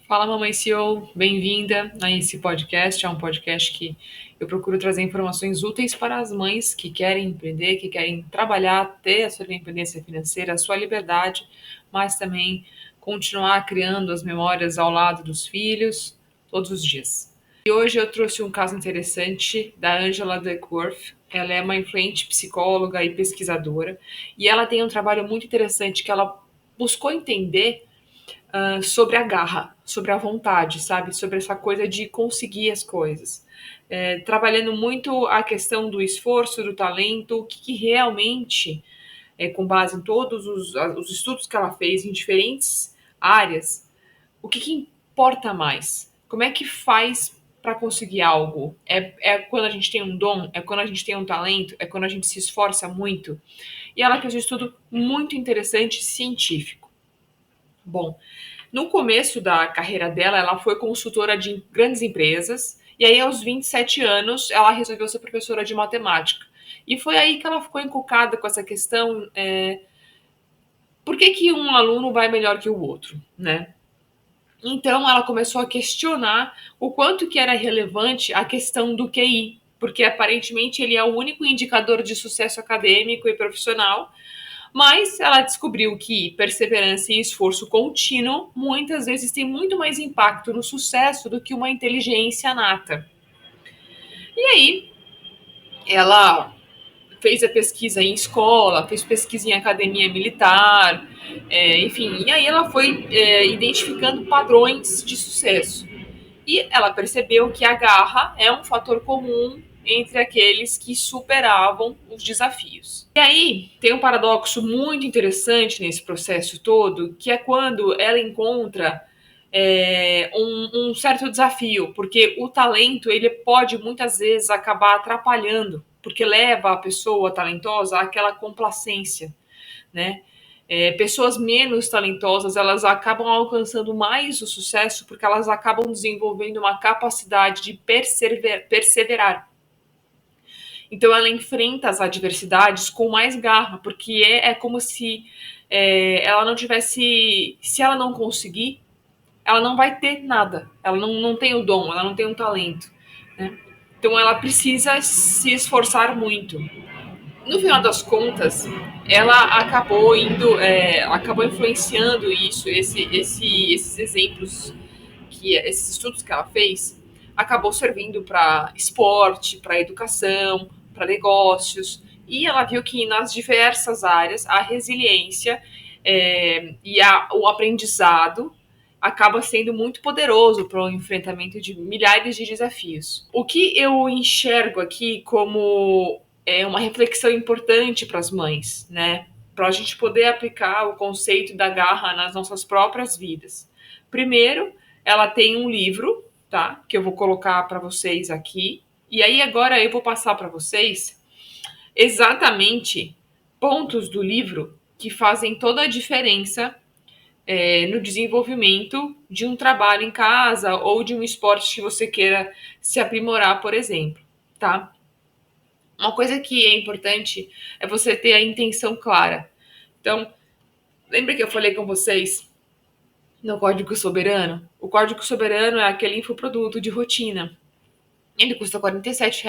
Fala, mamãe CEO, bem-vinda a esse podcast. É um podcast que eu procuro trazer informações úteis para as mães que querem empreender, que querem trabalhar, ter a sua independência financeira, a sua liberdade, mas também continuar criando as memórias ao lado dos filhos todos os dias. E hoje eu trouxe um caso interessante da Angela Duckworth. Ela é uma influente psicóloga e pesquisadora, e ela tem um trabalho muito interessante que ela buscou entender sobre a garra, sobre a vontade, sabe? Sobre essa coisa de conseguir as coisas. Trabalhando muito a questão do esforço, do talento, o que realmente, com base em todos os estudos que ela fez em diferentes áreas, o que importa mais? Como é que faz para conseguir algo? É quando a gente tem um dom? É quando a gente tem um talento? É quando a gente se esforça muito? E ela fez um estudo muito interessante científico. Bom, no começo da carreira dela, ela foi consultora de grandes empresas, e aí aos 27 anos ela resolveu ser professora de matemática. E foi aí que ela ficou encucada com essa questão, por que, que um aluno vai melhor que o outro, né? Então ela começou a questionar o quanto que era relevante a questão do QI, porque aparentemente ele é o único indicador de sucesso acadêmico e profissional, mas ela descobriu que perseverança e esforço contínuo muitas vezes tem muito mais impacto no sucesso do que uma inteligência nata. E aí, ela fez a pesquisa em escola, fez pesquisa em academia militar, enfim, e aí ela foi identificando padrões de sucesso. E ela percebeu que a garra é um fator comum entre aqueles que superavam os desafios. E aí tem um paradoxo muito interessante nesse processo todo, que é quando ela encontra um certo desafio, porque o talento ele pode muitas vezes acabar atrapalhando, porque leva a pessoa talentosa àquela complacência, né? Pessoas menos talentosas elas acabam alcançando mais o sucesso porque elas acabam desenvolvendo uma capacidade de perseverar. Então ela enfrenta as adversidades com mais garra, porque é como se ela não tivesse. Se ela não conseguir, ela não vai ter nada. Ela não tem o dom, ela não tem o talento. Né? Então ela precisa se esforçar muito. No final das contas, ela acabou acabou influenciando isso, esses exemplos esses estudos que ela fez, acabou servindo para esporte, para educação, para negócios, e ela viu que nas diversas áreas a resiliência o aprendizado acaba sendo muito poderoso para o enfrentamento de milhares de desafios. O que eu enxergo aqui como uma reflexão importante para as mães, né? Para a gente poder aplicar o conceito da garra nas nossas próprias vidas. Primeiro, ela tem um livro, tá? Que eu vou colocar para vocês aqui. E aí agora eu vou passar para vocês exatamente pontos do livro que fazem toda a diferença no desenvolvimento de um trabalho em casa ou de um esporte que você queira se aprimorar, por exemplo, tá? Uma coisa que é importante é você ter a intenção clara. Então, lembra que eu falei com vocês no Código Soberano? O Código Soberano é aquele infoproduto de rotina. Ele custa R$ 47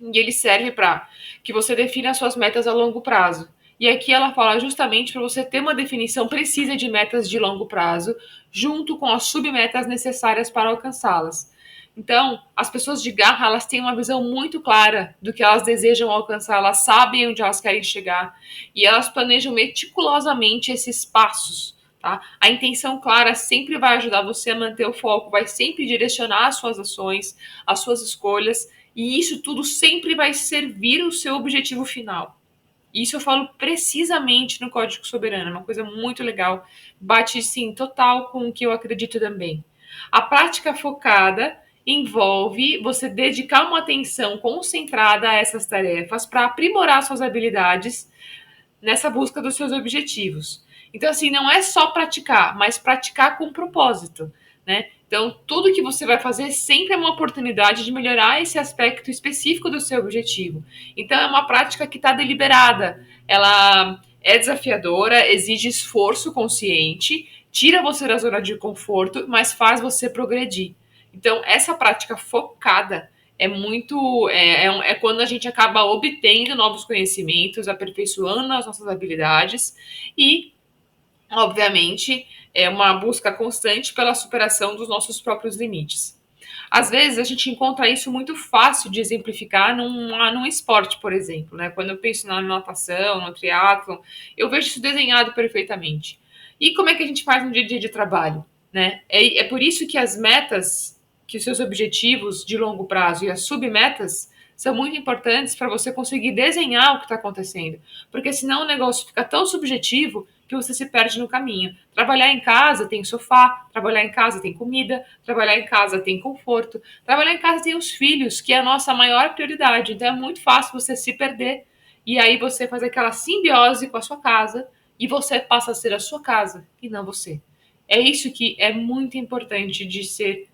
e ele serve para que você defina as suas metas a longo prazo. E aqui ela fala justamente para você ter uma definição precisa de metas de longo prazo, junto com as submetas necessárias para alcançá-las. Então, as pessoas de garra, elas têm uma visão muito clara do que elas desejam alcançar, elas sabem onde elas querem chegar e elas planejam meticulosamente esses passos. Tá? A intenção clara sempre vai ajudar você a manter o foco, vai sempre direcionar as suas ações, as suas escolhas, e isso tudo sempre vai servir o seu objetivo final. Isso eu falo precisamente no Código Soberano, é uma coisa muito legal, bate sim total com o que eu acredito também. A prática focada envolve você dedicar uma atenção concentrada a essas tarefas para aprimorar suas habilidades nessa busca dos seus objetivos. Então, assim, não é só praticar, mas praticar com propósito, né? Então, tudo que você vai fazer sempre é uma oportunidade de melhorar esse aspecto específico do seu objetivo. Então, é uma prática que está deliberada, ela é desafiadora, exige esforço consciente tira você da zona de conforto, mas faz você progredir. Então, essa prática focada é muito. É quando a gente acaba obtendo novos conhecimentos, aperfeiçoando as nossas habilidades e, obviamente, é uma busca constante pela superação dos nossos próprios limites. Às vezes a gente encontra isso muito fácil de exemplificar num esporte, por exemplo, né? Quando eu penso na natação, no triatlon, eu vejo isso desenhado perfeitamente. E como é que a gente faz no dia a dia de trabalho, né? É por isso que as metas, que os seus objetivos de longo prazo e as submetas são muito importantes para você conseguir desenhar o que está acontecendo. Porque senão o negócio fica tão subjetivo que você se perde no caminho. Trabalhar em casa tem sofá, trabalhar em casa tem comida, trabalhar em casa tem conforto, trabalhar em casa tem os filhos, que é a nossa maior prioridade. Então é muito fácil você se perder e aí você faz aquela simbiose com a sua casa e você passa a ser a sua casa e não você. É isso que é muito importante de ser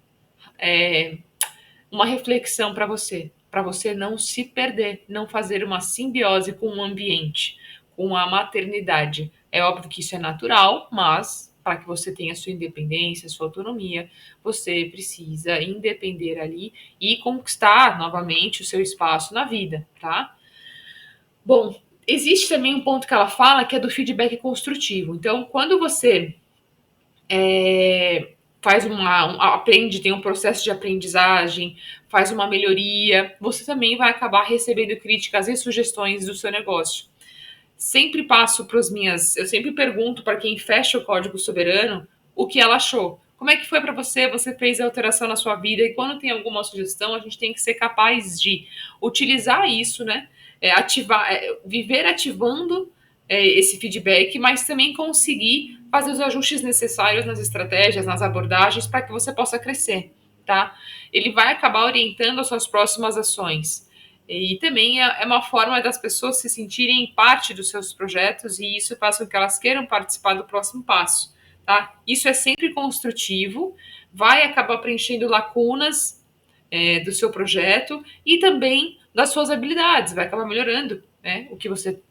uma reflexão para você não se perder, não fazer uma simbiose com o ambiente, com a maternidade. É óbvio que isso é natural, mas para que você tenha sua independência, sua autonomia, você precisa independer ali e conquistar novamente o seu espaço na vida, tá? Bom, existe também um ponto que ela fala que é do feedback construtivo. Então, quando você faz aprende, tem um processo de aprendizagem, faz uma melhoria, você também vai acabar recebendo críticas e sugestões do seu negócio. Sempre passo para as minhas, eu sempre pergunto para quem fecha o código soberano o que ela achou. Como é que foi para você? Você fez a alteração na sua vida e quando tem alguma sugestão, a gente tem que ser capaz de utilizar isso, né? Viver ativando esse feedback, mas também conseguir fazer os ajustes necessários nas estratégias, nas abordagens, para que você possa crescer, tá? Ele vai acabar orientando as suas próximas ações. E também é uma forma das pessoas se sentirem parte dos seus projetos e isso faz com que elas queiram participar do próximo passo, tá? Isso é sempre construtivo, vai acabar preenchendo lacunas do seu projeto e também das suas habilidades, vai acabar melhorando, né, o que você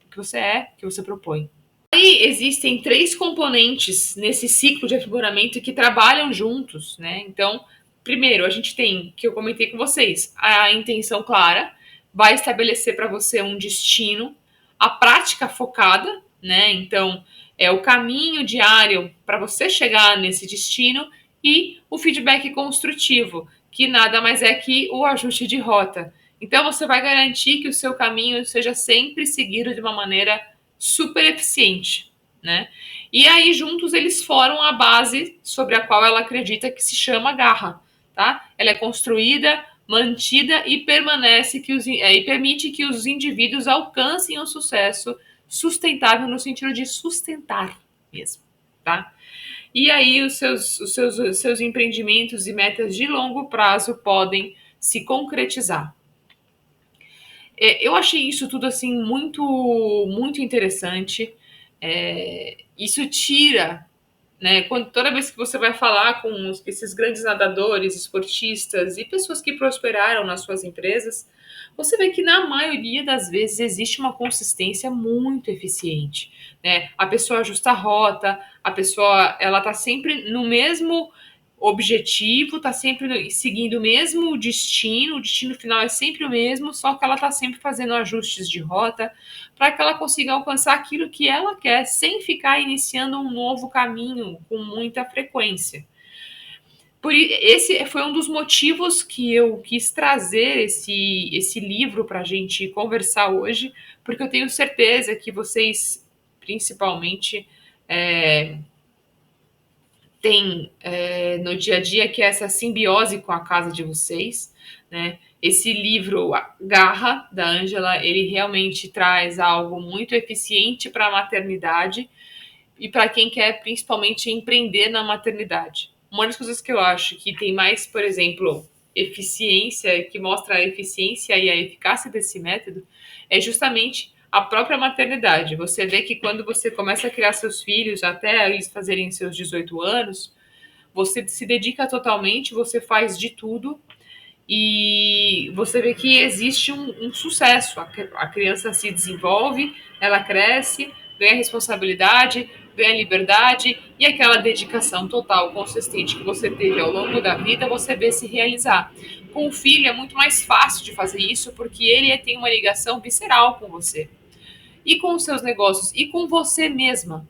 propõe. Aí existem três componentes nesse ciclo de aprimoramento que trabalham juntos, né? Então, primeiro, a gente tem, que eu comentei com vocês, a intenção clara, vai estabelecer para você um destino, a prática focada, né? Então, é o caminho diário para você chegar nesse destino e o feedback construtivo, que nada mais é que o ajuste de rota. Então, você vai garantir que o seu caminho seja sempre seguido de uma maneira super eficiente, né? E aí juntos eles formam a base sobre a qual ela acredita que se chama garra, tá? Ela é construída, mantida e e permite que os indivíduos alcancem o sucesso sustentável no sentido de sustentar mesmo, tá? E aí os seus empreendimentos e metas de longo prazo podem se concretizar. Eu achei isso tudo assim muito interessante. Isso tira, né? Toda vez que você vai falar com esses grandes nadadores, esportistas e pessoas que prosperaram nas suas empresas, você vê que na maioria das vezes existe uma consistência muito eficiente, né? A pessoa ajusta a rota, a pessoa ela tá sempre no mesmo objetivo, tá sempre seguindo o mesmo destino, o destino final é sempre o mesmo, só que ela tá sempre fazendo ajustes de rota para que ela consiga alcançar aquilo que ela quer, sem ficar iniciando um novo caminho com muita frequência. Esse foi um dos motivos que eu quis trazer esse livro para a gente conversar hoje, porque eu tenho certeza que vocês, principalmente, é, tem no dia a dia, que é essa simbiose com a casa de vocês, né? Esse livro, Garra, da Ângela, ele realmente traz algo muito eficiente para a maternidade e para quem quer principalmente empreender na maternidade. Uma das coisas que eu acho que tem mais, por exemplo, eficiência, que mostra a eficiência e a eficácia desse método, é justamente a própria maternidade. Você vê que quando você começa a criar seus filhos, até eles fazerem seus 18 anos, você se dedica totalmente, você faz de tudo e você vê que existe um sucesso. A criança se desenvolve, ela cresce, ganha responsabilidade, ganha liberdade e aquela dedicação total, consistente que você teve ao longo da vida, você vê se realizar. Com o filho é muito mais fácil de fazer isso porque ele tem uma ligação visceral com você. E com os seus negócios, e com você mesma.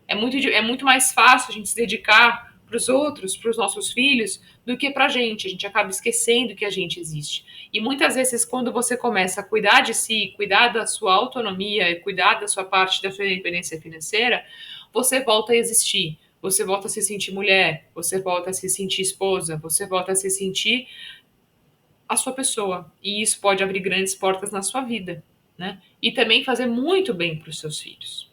É muito mais fácil a gente se dedicar para os outros, para os nossos filhos, do que para a gente. A gente acaba esquecendo que a gente existe. E muitas vezes, quando você começa a cuidar de si, cuidar da sua autonomia, cuidar da sua parte da sua independência financeira, você volta a existir. Você volta a se sentir mulher, você volta a se sentir esposa, você volta a se sentir a sua pessoa. E isso pode abrir grandes portas na sua vida, né? E também fazer muito bem para os seus filhos.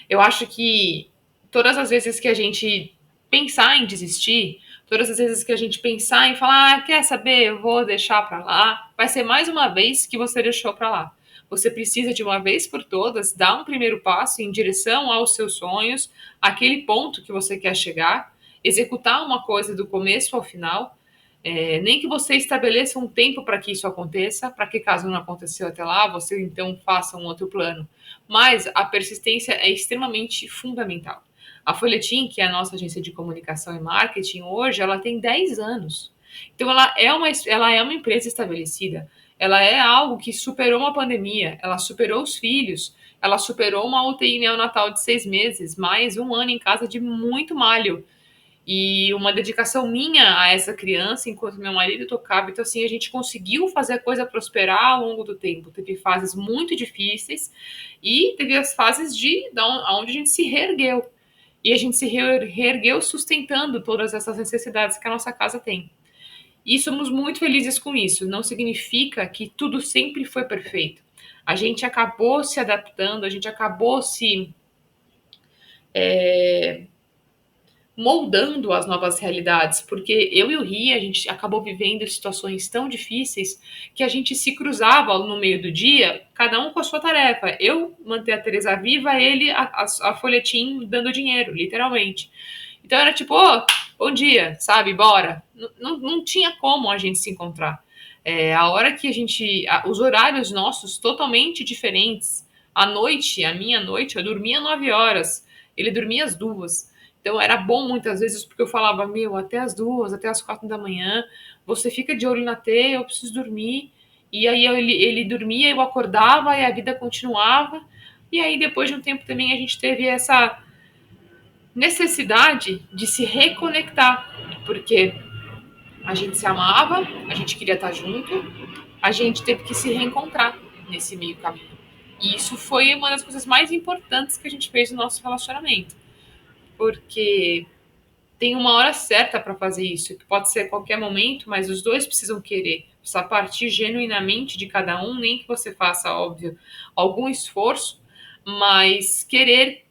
Eu acho que todas as vezes que a gente pensar em desistir, todas as vezes que a gente pensar em falar, quer saber, eu vou deixar para lá, vai ser mais uma vez que você deixou para lá. Você precisa de uma vez por todas dar um primeiro passo em direção aos seus sonhos, aquele ponto que você quer chegar, executar uma coisa do começo ao final. Nem que você estabeleça um tempo para que isso aconteça, para que caso não aconteceu até lá, você então faça um outro plano. Mas a persistência é extremamente fundamental. A Folhetim, que é a nossa agência de comunicação e marketing, hoje ela tem 10 anos. Então ela é uma empresa estabelecida. Ela é algo que superou uma pandemia, ela superou os filhos, ela superou uma UTI neonatal de 6 meses, mais um ano em casa de muito malho e uma dedicação minha a essa criança enquanto meu marido tocava. Então, assim, a gente conseguiu fazer a coisa prosperar ao longo do tempo. Teve fases muito difíceis e teve as fases onde a gente se reergueu. E a gente se reergueu sustentando todas essas necessidades que a nossa casa tem. E somos muito felizes com isso. Não significa que tudo sempre foi perfeito. A gente acabou se adaptando, a gente acabou se moldando as novas realidades, porque eu e o Ri, a gente acabou vivendo situações tão difíceis que a gente se cruzava no meio do dia, cada um com a sua tarefa. Eu manter a Teresa viva, ele a Folhetim dando dinheiro, literalmente. Então era tipo, bom dia, sabe, bora. Não tinha como a gente se encontrar. A hora que os horários nossos totalmente diferentes. À noite, a minha noite, eu dormia 9 horas, ele dormia às 2. Então era bom muitas vezes porque eu falava, meu, até as 2, até as 4 da manhã, você fica de olho na T, eu preciso dormir. E aí ele dormia, eu acordava e a vida continuava. E aí depois de um tempo também a gente teve essa necessidade de se reconectar, porque a gente se amava, a gente queria estar junto, a gente teve que se reencontrar nesse meio caminho. E isso foi uma das coisas mais importantes que a gente fez no nosso relacionamento, porque tem uma hora certa para fazer isso, que pode ser a qualquer momento, mas os dois precisam querer. Precisa partir genuinamente de cada um, nem que você faça, óbvio, algum esforço, mas querer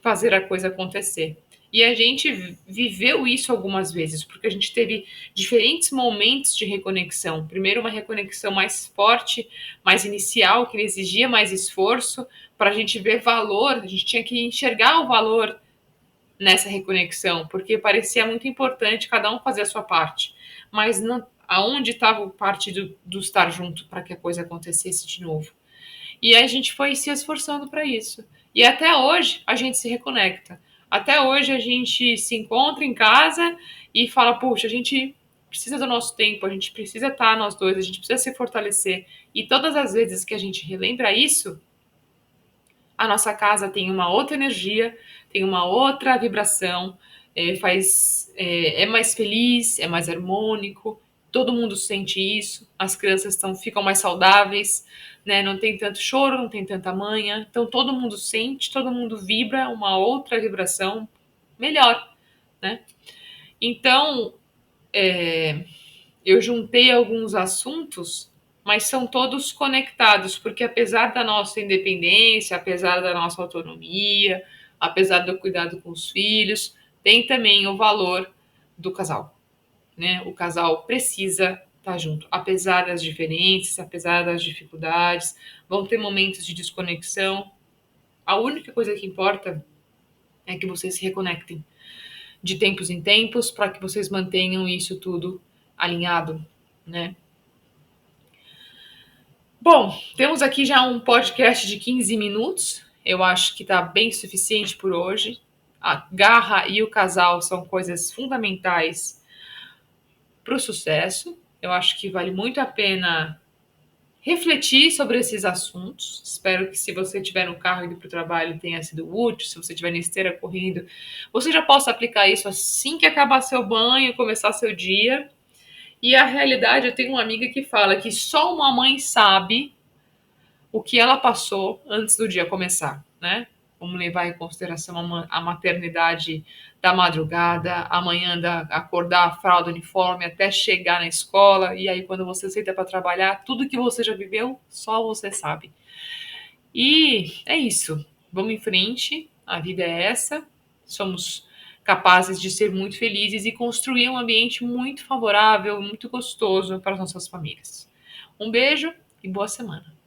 fazer a coisa acontecer. E a gente viveu isso algumas vezes, porque a gente teve diferentes momentos de reconexão. Primeiro, uma reconexão mais forte, mais inicial, que exigia mais esforço, para a gente ver valor, a gente tinha que enxergar o valor nessa reconexão, porque parecia muito importante cada um fazer a sua parte, mas não, aonde estava a parte do estar junto para que a coisa acontecesse de novo? E a gente foi se esforçando para isso. E até hoje a gente se reconecta. Até hoje a gente se encontra em casa e fala: puxa, a gente precisa do nosso tempo, a gente precisa estar nós dois, a gente precisa se fortalecer. E todas as vezes que a gente relembra isso, a nossa casa tem uma outra energia, tem uma outra vibração, é mais feliz, é mais harmônico, todo mundo sente isso, as crianças ficam mais saudáveis, né? Não tem tanto choro, não tem tanta manha, então todo mundo sente, todo mundo vibra uma outra vibração melhor, né? Então, eu juntei alguns assuntos, mas são todos conectados, porque apesar da nossa independência, apesar da nossa autonomia, apesar do cuidado com os filhos, tem também o valor do casal, né? O casal precisa estar junto, apesar das diferenças, apesar das dificuldades, vão ter momentos de desconexão. A única coisa que importa é que vocês se reconectem de tempos em tempos para que vocês mantenham isso tudo alinhado, né? Bom, temos aqui já um podcast de 15 minutos Eu acho que tá bem suficiente por hoje. A garra e o casal são coisas fundamentais para o sucesso. Eu acho que vale muito a pena refletir sobre esses assuntos. Espero que, se você estiver no carro indo para o trabalho, tenha sido útil. Se você estiver na esteira correndo, você já possa aplicar isso assim que acabar seu banho, começar seu dia. E a realidade, eu tenho uma amiga que fala que só uma mãe sabe o que ela passou antes do dia começar, né? Vamos levar em consideração a maternidade da madrugada, amanhã acordar a fralda, uniforme, até chegar na escola, e aí quando você senta para trabalhar, tudo que você já viveu, só você sabe. E é isso. Vamos em frente, a vida é essa. Somos capazes de ser muito felizes e construir um ambiente muito favorável, muito gostoso para as nossas famílias. Um beijo e boa semana.